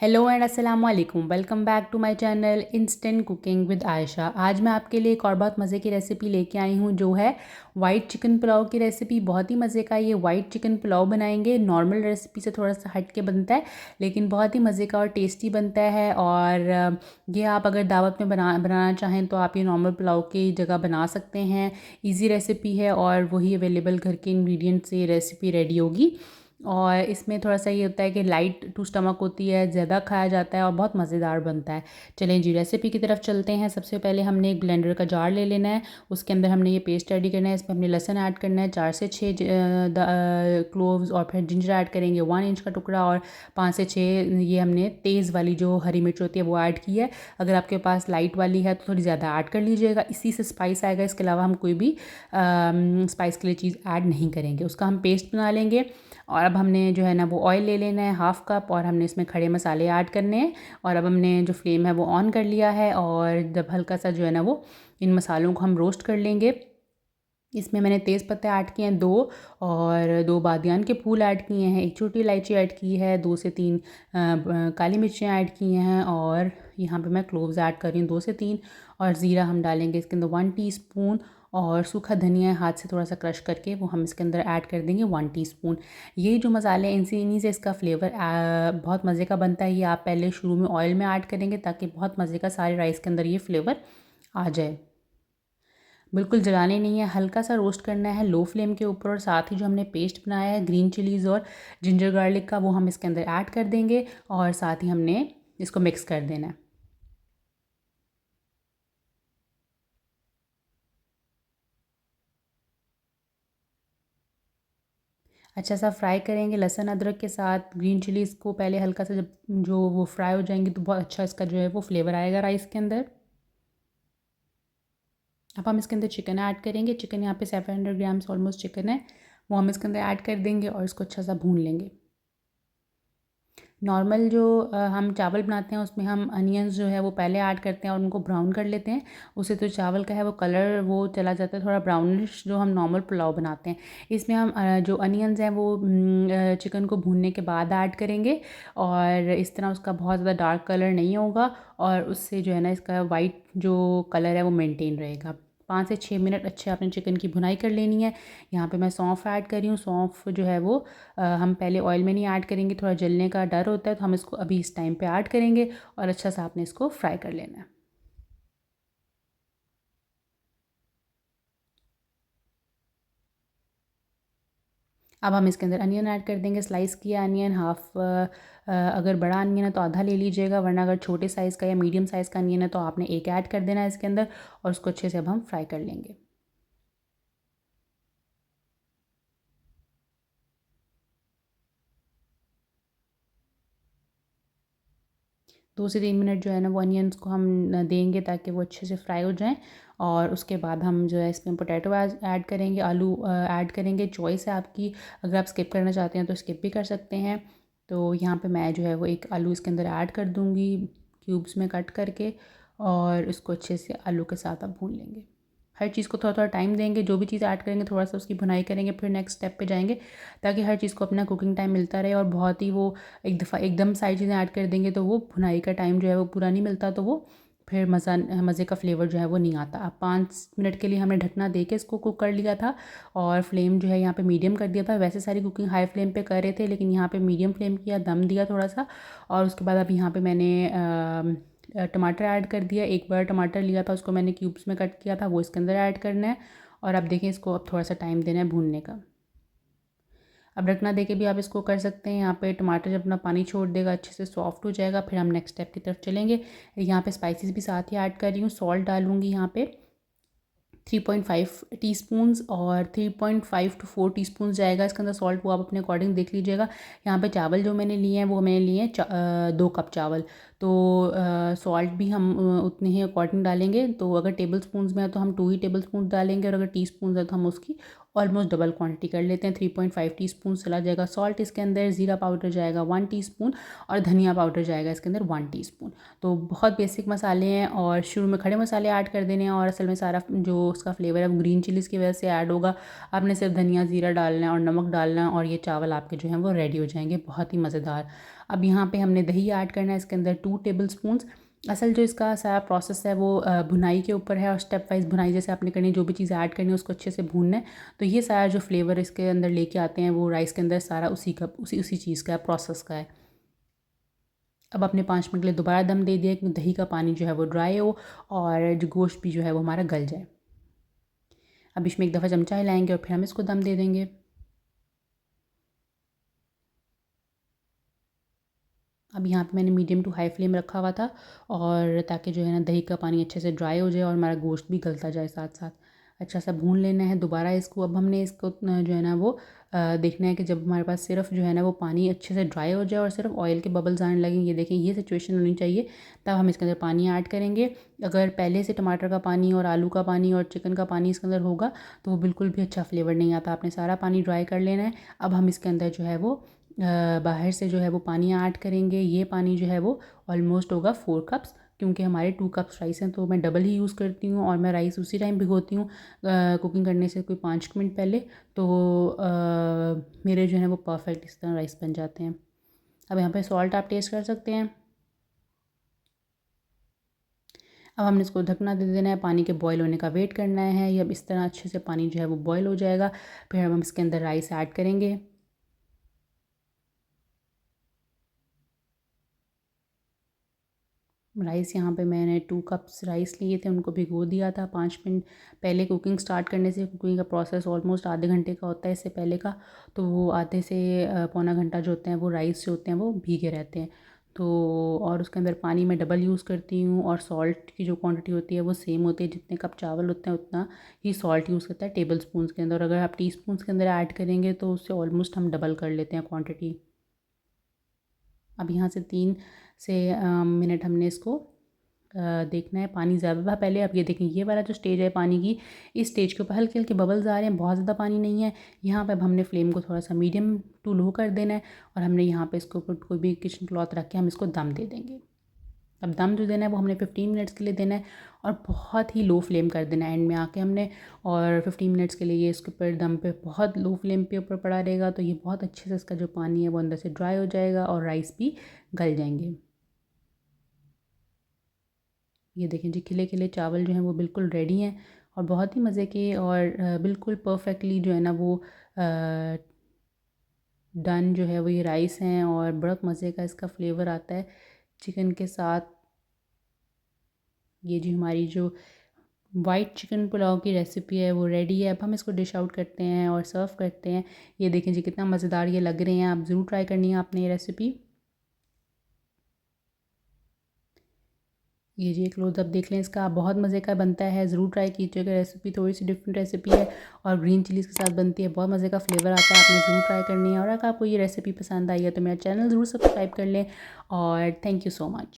Hello and अस्सलाम वालेकुम। Welcome back to my channel instant cooking with Ayesha. आज मैं आपके लिए एक और बहुत मज़े की रेसिपी लेके आई हूँ जो है वाइट चिकन पुलाव की रेसिपी। बहुत ही मज़े का ये वाइट चिकन पुलाव बनाएंगे। नॉर्मल रेसिपी से थोड़ा सा हट के बनता है लेकिन बहुत ही मज़े का और टेस्टी बनता है। और ये आप अगर दावत में बनाना चाहें तो आप ये नॉर्मल पुलाव की जगह बना सकते हैं। ईजी रेसिपी है और वही अवेलेबल घर के इंग्रेडिएंट से ये रेसिपी रेडी होगी। और इसमें थोड़ा सा ये होता है कि लाइट टू स्टमक होती है, ज़्यादा खाया जाता है और बहुत मज़ेदार बनता है। चलें जी रेसिपी की तरफ चलते हैं। सबसे पहले हमने एक ब्लेंडर का जार ले लेना है। उसके अंदर हमने ये पेस्ट रेडी करना है। इसमें हमने लहसुन ऐड करना है, 4 से 6 क्लोव्स, और फिर जिंजर ऐड करेंगे 1 इंच का टुकड़ा, और 5 से 6 ये हमने तेज़ वाली जो हरी मिर्च होती है वो ऐड की है। अगर आपके पास लाइट वाली है तो थोड़ी ज़्यादा ऐड कर लीजिएगा, इसी से स्पाइस आएगा। इसके अलावा हम कोई भी स्पाइस के लिए चीज़ ऐड नहीं करेंगे। उसका हम पेस्ट बना लेंगे। और अब हमने जो है ना वो ऑयल ले लेना है हाफ़ कप, और हमने इसमें खड़े मसाले ऐड करने हैं। और अब हमने जो फ्लेम है वो ऑन कर लिया है, और जब हल्का सा जो है ना वो इन मसालों को हम रोस्ट कर लेंगे। इसमें मैंने तेज़ पत्ते ऐड किए हैं 2, और 2 बादियान के फूल ऐड किए हैं, 1 छोटी इलायची ऐड की है, 2 से 3 काली मिर्चें ऐड की हैं, और यहाँ पे मैं क्लोव्स ऐड कर रही हूँ 2 से 3। और ज़ीरा हम डालेंगे इसके अंदर 1 टीस्पून, और सूखा धनिया हाथ से थोड़ा सा क्रश करके वो हम इसके अंदर ऐड कर देंगे 1 टीस्पून। ये जो मसाले हैं इन्हीं से इसका फ्लेवर बहुत मज़े का बनता है। ये आप पहले शुरू में ऑयल में ऐड करेंगे ताकि बहुत मज़े का सारे राइस के अंदर ये फ्लेवर आ जाए। बिल्कुल जलाने नहीं है, हल्का सा रोस्ट करना है लो फ्लेम के ऊपर। और साथ ही जो हमने पेस्ट बनाया है ग्रीन चिलीज़ और जिंजर गार्लिक का वो हम इसके अंदर ऐड कर देंगे, और साथ ही हमने इसको मिक्स कर देना है। अच्छा सा फ्राई करेंगे लहसुन अदरक के साथ। ग्रीन चिलीज़ को पहले हल्का सा, जब जो वो फ्राई हो जाएंगी तो बहुत अच्छा इसका जो है वो फ्लेवर आएगा राइस के अंदर। अब हम इसके अंदर चिकन ऐड करेंगे। चिकन यहाँ पे 700 ग्राम्स ऑलमोस्ट चिकन है, वो हम इसके अंदर ऐड कर देंगे और इसको अच्छा सा भून लेंगे। नॉर्मल जो हम चावल बनाते हैं उसमें हम अनियंस जो है वो पहले ऐड करते हैं और उनको ब्राउन कर लेते हैं। उससे तो चावल का है वो कलर वो चला जाता है थोड़ा ब्राउनिश, जो हम नॉर्मल पुलाव बनाते हैं। इसमें हम जो अनियंस हैं वो चिकन को भूनने के बाद ऐड करेंगे, और इस तरह उसका बहुत ज़्यादा डार्क कलर नहीं होगा, और उससे जो है ना इसका वाइट जो कलर है वो मेनटेन रहेगा। 5 से 6 मिनट अच्छे आपने चिकन की भुनाई कर लेनी है। यहाँ पे मैं सौंफ ऐड कर रही हूँ। सौंफ जो है वो हम पहले ऑयल में नहीं ऐड करेंगे, थोड़ा जलने का डर होता है, तो हम इसको अभी इस टाइम पे ऐड करेंगे और अच्छा सा आपने इसको फ्राई कर लेना है। अब हम इसके अंदर अनियन ऐड कर देंगे। स्लाइस किया अनियन हाफ, अगर बड़ा अनियन है तो आधा ले लीजिएगा, वरना अगर छोटे साइज़ का या मीडियम साइज़ का अनियन है तो आपने एक ऐड कर देना है इसके अंदर, और उसको अच्छे से अब हम फ्राई कर लेंगे। 2 से 3 मिनट जो है ना वो अनियंस को हम देंगे ताकि वो अच्छे से फ्राई हो जाएँ। और उसके बाद हम जो है इसमें पोटैटो ऐड करेंगे, आलू ऐड करेंगे। चॉइस है आपकी, अगर आप स्किप करना चाहते हैं तो स्किप भी कर सकते हैं। तो यहाँ पे मैं जो है वो एक आलू इसके अंदर ऐड कर दूँगी क्यूब्स में कट करके, और इसको अच्छे से आलू के साथ आप भून लेंगे। हर चीज़ को थोड़ा-थोड़ा टाइम देंगे, जो भी चीज़ ऐड करेंगे थोड़ा-सा उसकी भुनाई करेंगे, फिर नेक्स्ट स्टेप पे जाएँगे, ताकि हर चीज़ को अपना कुकिंग टाइम मिलता रहे। और बहुत ही वो एक दफ़ा एकदम सारी चीज़ें ऐड कर देंगे तो वो भुनाई का टाइम जो है वो पूरा नहीं मिलता, तो वो फिर मज़े का फ्लेवर जो है वो नहीं आता। अब 5 मिनट के लिए हमने ढकना दे के इसको कुक कर लिया था, और फ्लेम जो है यहाँ पे मीडियम कर दिया था। वैसे सारी कुकिंग हाई फ्लेम पे कर रहे थे, लेकिन यहाँ पे मीडियम फ्लेम किया, दम दिया थोड़ा सा। और उसके बाद अब यहाँ पे मैंने टमाटर ऐड कर दिया। एक बड़ा टमाटर लिया था, उसको मैंने क्यूब्स में कट किया था, वो इसके अंदर ऐड करना है। और अब देखें इसको अब थोड़ा सा टाइम देना है भूनने का। अब ढकना देके भी आप इसको कर सकते हैं। यहाँ पे टमाटर जब अपना पानी छोड़ देगा अच्छे से सॉफ्ट हो जाएगा, फिर हम नेक्स्ट स्टेप की तरफ चलेंगे। यहाँ पे स्पाइसेस भी साथ ही ऐड कर रही हूँ। सॉल्ट डालूँगी यहाँ पे 3.5 टीस्पून्स, और 3.5 टू 4 टीस्पून्स जाएगा इसके अंदर सॉल्ट, वो आप अपने अकॉर्डिंग देख लीजिएगा। यहाँ पे चावल जो मैंने लिए हैं वो मैंने लिए हैं 2 कप चावल, तो सॉल्ट भी हम उतने ही अकॉर्डिंग डालेंगे। तो अगर टेबल स्पून्स में है तो हम 2 ही टेबल स्पून डालेंगे, और अगर टी स्पून है तो हम उसकी ऑलमोस्ट डबल क्वांटिटी कर लेते हैं। 3.5 टीस्पून चला जाएगा सॉल्ट इसके अंदर। ज़ीरा पाउडर जाएगा 1 टीस्पून, और धनिया पाउडर जाएगा इसके अंदर 1 टीस्पून। तो बहुत बेसिक मसाले हैं, और शुरू में खड़े मसाले ऐड कर देने हैं, और असल में सारा जो उसका फ्लेवर है वो ग्रीन चिलीज़ की वजह से ऐड होगा। आपने सिर्फ धनिया ज़ीरा डालना है और नमक डालना है, और ये चावल आपके जो हैं वो रेडी हो जाएंगे बहुत ही मज़ेदार। अब यहाँ पे हमने दही ऐड करना है इसके अंदर 2 टेबलस्पून्स। असल जो इसका सारा प्रोसेस है वो भुनाई के ऊपर है और स्टेप वाइज़ भुनाई जैसे आपने करनी है, जो भी चीज़ ऐड करनी है उसको अच्छे से भूनना है। तो ये सारा जो फ्लेवर इसके अंदर लेके आते हैं वो राइस के अंदर सारा उसी चीज़ का है, प्रोसेस का है। अब आपने 5 मिनट के लिए दोबारा दम दे दिया कि दही का पानी जो है वो ड्राई हो और जो गोश्त भी जो है वो हमारा गल जाए। अब इसमें एक दफ़ा चमचा हिलाएंगे और फिर हम इसको दम दे देंगे। अब यहाँ पे मैंने मीडियम टू हाई फ्लेम रखा हुआ था और ताकि जो है ना दही का पानी अच्छे से ड्राई हो जाए और हमारा गोश्त भी गलता जाए साथ साथ। अच्छा सा भून लेना है दोबारा इसको। अब हमने इसको जो है ना वो देखना है कि जब हमारे पास सिर्फ जो है ना वो पानी अच्छे से ड्राई हो जाए और सिर्फ ऑयल के बबल्स आने लगें, ये देखें ये सिचुएशन होनी चाहिए, तब हम इसके अंदर पानी ऐड करेंगे। अगर पहले से टमाटर का पानी और आलू का पानी और चिकन का पानी इसके अंदर होगा तो वो बिल्कुल भी अच्छा फ्लेवर नहीं आता। आपने सारा पानी ड्राई कर लेना है। अब हम इसके अंदर जो है वो बाहर से जो है वो पानी ऐड करेंगे। ये पानी जो है वो ऑलमोस्ट होगा 4 कप्स, क्योंकि हमारे 2 कप्स राइस हैं तो मैं डबल ही यूज़ करती हूँ और मैं राइस उसी टाइम भिगोती हूँ कुकिंग करने से कोई 5 मिनट पहले। तो मेरे जो है वो परफेक्ट इस तरह राइस बन जाते हैं। अब यहाँ पे सॉल्ट आप टेस्ट कर सकते हैं। अब हमने इसको ढकना दे देना है, पानी के बॉयल होने का वेट करना है। ये अब इस तरह अच्छे से पानी जो है वो बॉयल हो जाएगा, फिर हम इसके अंदर राइस ऐड करेंगे। राइस यहाँ पे मैंने 2 कप्स राइस लिए थे, उनको भिगो दिया था 5 मिनट पहले कुकिंग स्टार्ट करने से। कुकिंग का प्रोसेस ऑलमोस्ट आधे घंटे का होता है इससे पहले का, तो वो आधे से पौना घंटा जो होते हैं वो राइस जो होते हैं वो भीगे रहते हैं। तो और उसके अंदर पानी मैं डबल यूज़ करती हूँ और सॉल्ट की जो क्वांटिटी होती है वो सेम होती है, जितने कप चावल होते हैं उतना ही सॉल्ट यूज़ करता है टेबल स्पून के अंदर। और अगर आप टी स्पून के अंदर ऐड करेंगे तो उससे ऑलमोस्ट हम डबल कर लेते हैं क्वान्टिटी। अब यहाँ से 3 से मिनट हमने इसको देखना है। पानी ज़्यादा था पहले, अब ये देखें ये वाला जो स्टेज है पानी की, इस स्टेज के ऊपर हल्के हल्के बबल्स आ रहे हैं, बहुत ज़्यादा पानी नहीं है। यहाँ पे अब हमने फ्लेम को थोड़ा सा मीडियम टू लो कर देना है और हमने यहाँ पे इसके ऊपर कोई भी किचन क्लॉथ रख के हम इसको दम दे देंगे। अब दम जो देना है वो हमने 15 मिनट्स के लिए देना है और बहुत ही लो फ्लेम कर देना है एंड में आके हमने। और 15 मिनट्स के लिए ये इसके ऊपर दम पे बहुत लो फ्लेम पे ऊपर पड़ा रहेगा, तो ये बहुत अच्छे से इसका जो पानी है वो अंदर से ड्राई हो जाएगा और राइस भी गल जाएंगे। ये देखें जी खिले खिले चावल जो हैं वो बिल्कुल रेडी हैं और बहुत ही मज़े के और बिल्कुल परफेक्टली जो है ना वो डन जो है वो ये राइस हैं और बड़ा मज़े का इसका फ्लेवर आता है चिकन के साथ। ये जी हमारी जो वाइट चिकन पुलाव की रेसिपी है वो रेडी है। अब हम इसको डिश आउट करते हैं और सर्व करते हैं। ये देखें जी कितना मज़ेदार ये लग रहे हैं, आप ज़रूर ट्राई करनी है आपने ये रेसिपी। ये जी एक क्लोज़अप देख लें इसका, बहुत मज़े का बनता है, ज़रूर ट्राई कीजिएगा। रेसिपी थोड़ी सी डिफरेंट रेसिपी है और ग्रीन चिलीज़ के साथ बनती है, बहुत मज़े का फ्लेवर आता है, आपने ज़रूर ट्राई करनी है। और अगर आपको ये रेसिपी पसंद आई है तो मेरा चैनल ज़रूर सब्सक्राइब कर लें और थैंक यू सो मच।